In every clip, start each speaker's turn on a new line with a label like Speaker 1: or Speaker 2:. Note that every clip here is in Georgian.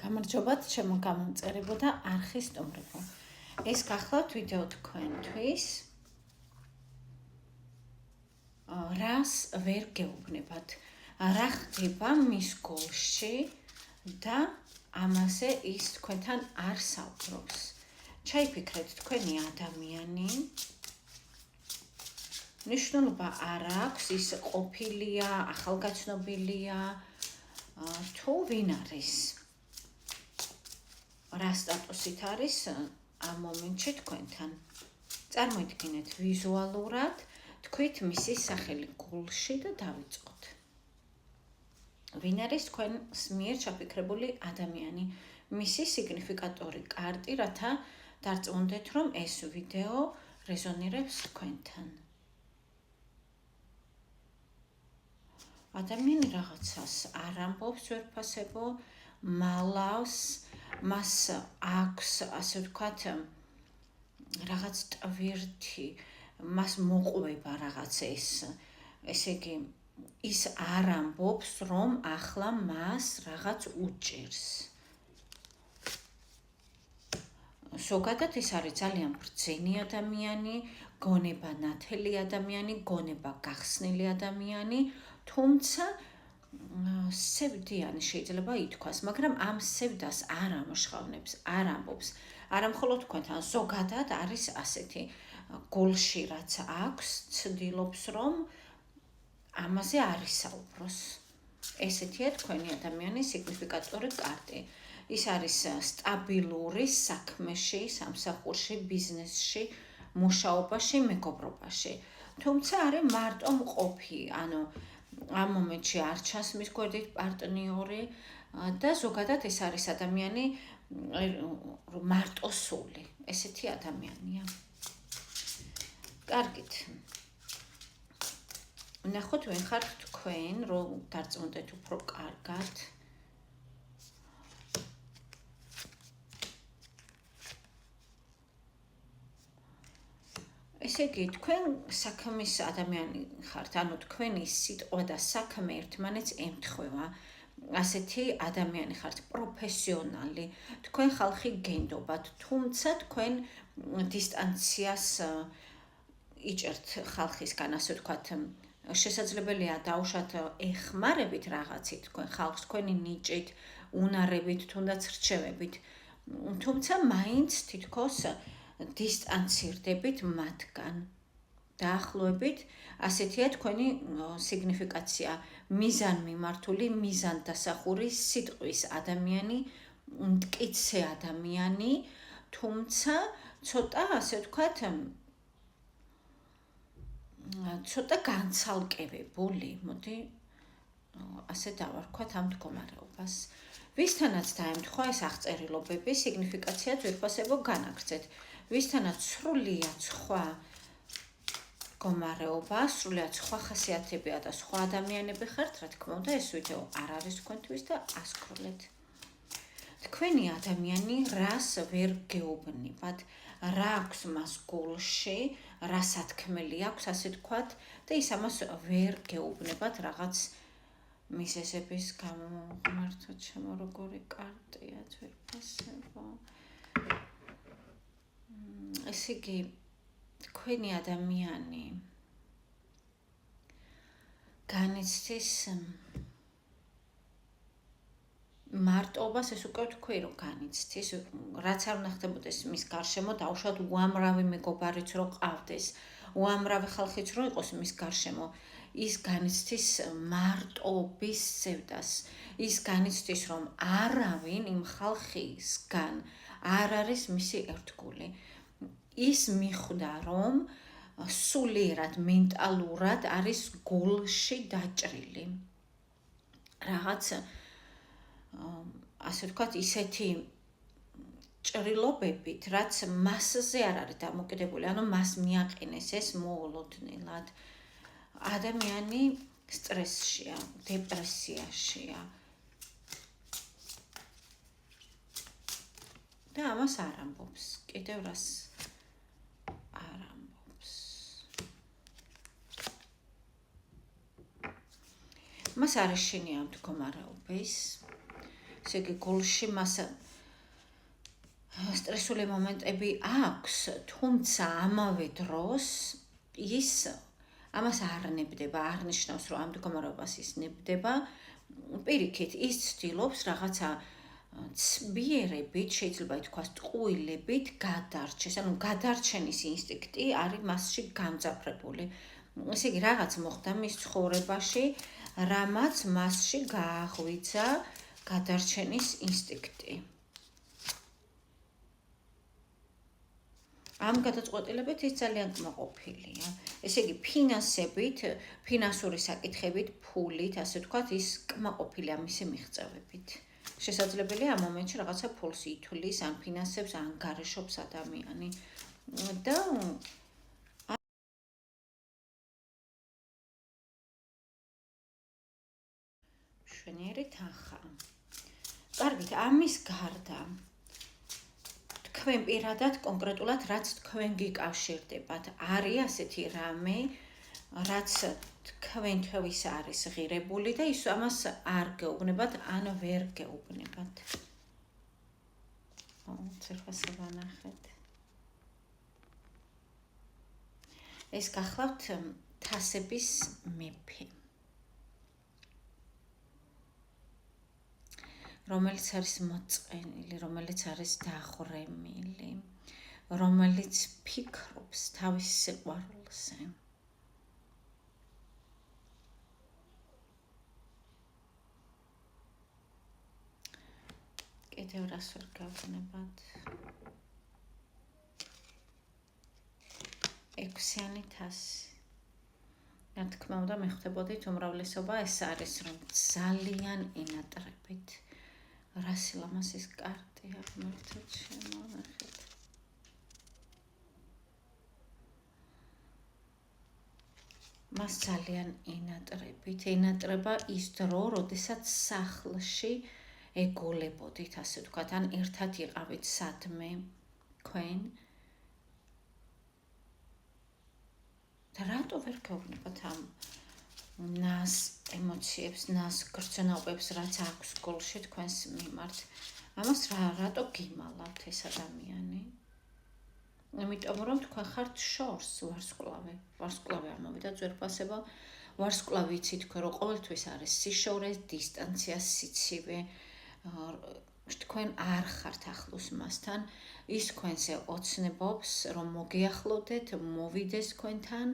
Speaker 1: გამარჯობათ, ჩემო გამომწერებო და არხის სტუმრებო. ეს გახლავთ ვიდეო თქვენთვის. რას ვერ გეუბნებათ? რა ხდება მის გულში და ამაზე ის თქვენთან არ საუბრობს. ჩაიფიქრეთ თქვენი ადამიანი. ნიშნულობა არ აქვს, ის ყოფილია, ახალგაცნობილია, თუ ვინ არის? რა სტატუსით არის ამ მომენტში თქვენთან? წარმოიდგინეთ ვიზუალურად, თქვით მისი სახელი გულში და დავიწყოთ. ვინ არის თქვენს მიერ ჩაფიქრებული ადამიანი? მისი სიგნიფიკატორი კარტი, რათა დარწმუნდეთ, რომ ეს ვიდეო რეზონირებს თქვენთან. ადამიანი რაღაცას არ ამბობს ვერფასებო, მალავს, მას აქვს, ასე ვთქვათ, რაღაც ტვირთი, მას მოყვება რაღაც ეს. ესე იგი, ის არ ამბობს, რომ ახლა მას რაღაც უჭირს. ზოგადად ეს არის ძალიან ბრძენი ადამიანი, გონება ნათელი ადამიანი, გონება გახსნილი ადამიანი, თუმცა სევდიანი შეიძლება ითქვას, მაგრამ ამ სევდას არ ამოშხავნებს, არ ამბობს. არა მხოლოდ თქვენთან, ზოგადად არის ასეთი. გულში რაც აქვს, ცდილობს, რომ ამაზე არ ისაუბროს. ესეთია თქვენი ადამიანის სიგნიფიკატორი კარტი. ის არის სტაბილური საქმეში, სამსახურში, ბიზნესში, მუშაობაში, მეგობრობაში. თუმცა არის მარტო მყოფი, ანუ ამ მომენტში არ ჩანს მის გვერდით პარტნიორი და ზოგადად ეს არის ადამიანი მარტოსული. ესეთი ადამიანია. კარგით. ნახოთ ვინ ხართ თქვენ, რომ დარწმუნდეთ უფრო კარგად. ესე იგი, თქვენ საქმის ადამიანი ხართ, ანუ თქვენი სიტყვა და საქმე ერთმანეთს ემთხვევა. ასეთი ადამიანი ხართ, პროფესიონალი, თქვენ ხალხი გენდობათ, თუმცა თქვენ დისტანციას იჭერთ ხალხისგან, ასე ვთქვათ, შესაძლებელია დაუშვათ ეხმარებით რაღაცით თქვენ ხალხს, თქვენი ნიჭით, უნარებით, თუნდაც რჩევებით, თუმცა მაინც თითქოს დისტანცირდებით მათგან. დაახლოებით, ასეთია თქვენი სიგნიფიკაცია, მიზანმიმართული, მიზანდასახური, სიტყვის ადამიანი, მტკიცე ადამიანი, თუმცა ცოტა, ასე ვთქვათ, ცოტა განცალკევებული, მოდი ასე დავარქვათ ამ მდგომარეობას. ვისთანაც დაემთხვა ეს აღწერილობები, სიგნიფიკაციაც ვერფასებო განაგრძეთ. ვისთანაც სრულიად სხვა მდგომარეობა, სრულიად სხვა ხასიათებია და სხვა ადამიანები ხართ, რა თქმა უნდა, ეს ვიდეო არ არის თქვენთვის და ასკროლეთ. თქვენი ადამიანი რას ვერ გეუბნებათ, რა აქვს მას გულში, რა სათქმელი აქვს, ასე ვთქვათ, და ის ამას ვერ გეუბნებათ რაღაც მიზეზების გამო. მართლა ჩემო როგორი კარტია ვერფასებო. ესე იგი, თქვენი ადამიანი განიცდის მარტობას, ეს უკვე თქვი, რომ განიცდის, რაც არ უნდა ხდებოდეს მის გარშემო, დაუშვათ უამრავი მეგობარიც რო ყავდეს, უამრავი ხალხიც რო იყოს მის გარშემო, ის განიცდის მარტობის სევდას. ის განიცდის, რომ არავინ იმ ხალხისგან არ არის მისი ერთგული. ის მიხვდა, რომ სულიერად, მენტალურად არის გულში დაჭრილი. რაღაც ასე ვთქვათ, ისეთი ჭრილობებით, რაც მასზე არ არის დამოკიდებული, ანუ მას მიაყენეს ეს მოულოდნელად. ადამიანი სტრესშია, დეპრესიაშია. და ამას არ ამბობს. კიდევ რას არ ამბობს. მას არ ეშინია მდგომარეობის. ესე იგი გულში მას სტრესული მომენტები აქვს, თუმცა ამავე დროს ის ამას არ ნებდება, არ ნიშნავს, რომ ამ მდგომარეობას ის ნებდება. პირიქით, ის ცდილობს რაღაცა ცბიერებით, შეიძლება ითქვას, ტყუილებით გადარჩეს. ანუ გადარჩენის ინსტინქტი არის მასში გამძაფრებული. ესე იგი, რაღაც მოხდა მის ცხოვრებაში, რამაც მასში გააღვიძა გადარჩენის ინსტინქტი. ამ გადაწყვეტილებით ის ძალიან კმაყოფილია. ესე იგი, ფინანსებით, ფინანსური საკითხებით, ფულით, ასე ვთქვათ, ის კმაყოფილია მისი მიღწევებით. შესაძლებელია ამ მომენტში რაღაცა ფულს ითვლის, ან ფინანსებს, ან გარეშობს ადამიანი. და შვენიერი თანხა. კარგით, ამის გარდა თქვენ პირადად კონკრეტულად რაც თქვენ გიკავშირდებათ, არის ასეთი რამე, რაც თქვენთვის არის ღირებული და ის ამას არ გეუბნებათ, ან ვერ გეუბნებათ. ცერხვას ვანახეთ. ეს გახლავთ თასების მეფე. რომელიც არის მოწყენილი, რომელიც არის დახრემილი, რომელიც ფიქრობს თავის სიყვარულზე. კიდევ რას ვერ გავგნებათ? ექვსიანი თასი. რა თქმა უნდა, მიხვდებოდით უმრავლესობა ეს არის, რომ ძალიან ინატრებით. რა სილამაზის კარტია, ღმერთო ჩემო, ნახეთ. მას ძალიან ინატრება ის დრო, როდესაც სახლში ეგოლებოდით, ასე ვთქვათ, ან ერთად იყავით სადმე თქვენ. და რატო ვერ გეუბნებათ ამ ნას ემოციებს, ნას გრძნობებს, რაც აქვს გულში თქვენს მიმართ. ამას რატო გიმალავთ ეს ადამიანი? იმიტომ რომ თქვენ ხართ შორს ვარსკვლავი არ მოვიდა ძვირფასება. ვარსკვლავი იცით თქვენ, რომ ყოველთვის არის სიშორე, დისტანცია, სიცივე. თქვენ არ ხართ ახლოს მასთან. ის თქვენზე ოცნებობს, რომ მოგიახლოვდეთ, მოვიდეს თქვენთან.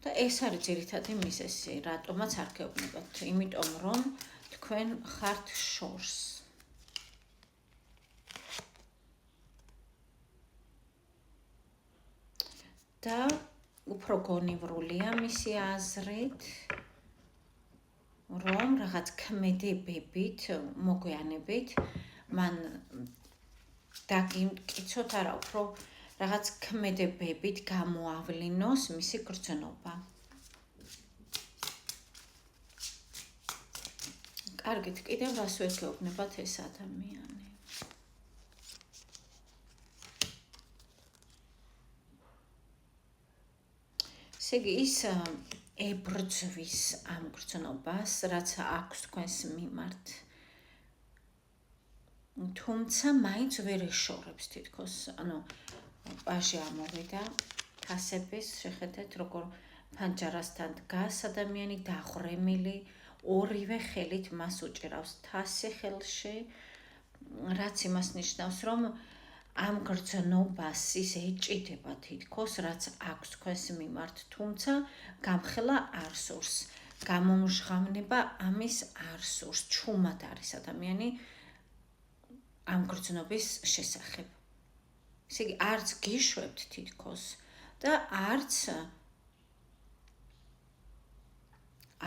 Speaker 1: და ეს არის ძირითადი მიზეზი, რატომაც არ გეუბნებათ, იმიტომ რომ თქვენ ხართ შორს. და უფრო გონივრულია მისი აზრით, რომ რაღაც ქმედებებით, მოგვიანებით, მან დაგიმტკიცოთ, არა, უფრო რაღაც ქმედებებით გამოავლინოს მისი გრძნობა. კარგით, კიდევ რას ვერ გეუბნებათ ეს ადამიანი? ესე იგი, ის ებრძვის ამ გრძნობას, რაც აქვს თქვენს მიმართ. თუმცა მაინც ვერ ეშორებს თითქოს, ანუ პაჟი ამოვიდა, თასების, შეხედეთ, როგორ ფანჯარასთან დგას ადამიანი, დახრემილი, ორივე ხელით მას უჭირავს თასი ხელში, რაც იმას ნიშნავს, რომ ამ გრძნობას ის ეჭიდება თითქოს, რაც აქვს თქვენს მიმართ, თუმცა გამხელა არ სურს, გამომჟღავნება ამის არ სურს, ჩუმად არის ადამიანი ამ გრძნობის შესახებ. ესე იგი, არც გიშვებთ თითქოს და არც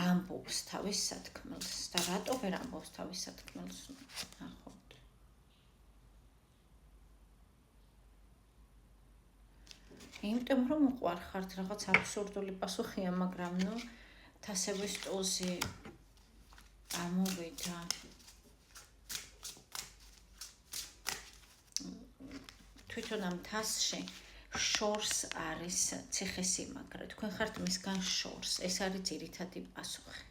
Speaker 1: ამბობს თავის სათქმელს. და რატო ვერ ამბობს თავის სათქმელს? ნახოთ. იმიტომ რომ უყვარხართ, რაღაც აბსურდული პასუხია, მაგრამ ნუ თასების ტუზი ამოვიდა. თვითონ ამ თასში შორს არის ციხესიმაგრე. თქვენ ხართ მისგან შორს. ეს არის ძირითადი პასუხი.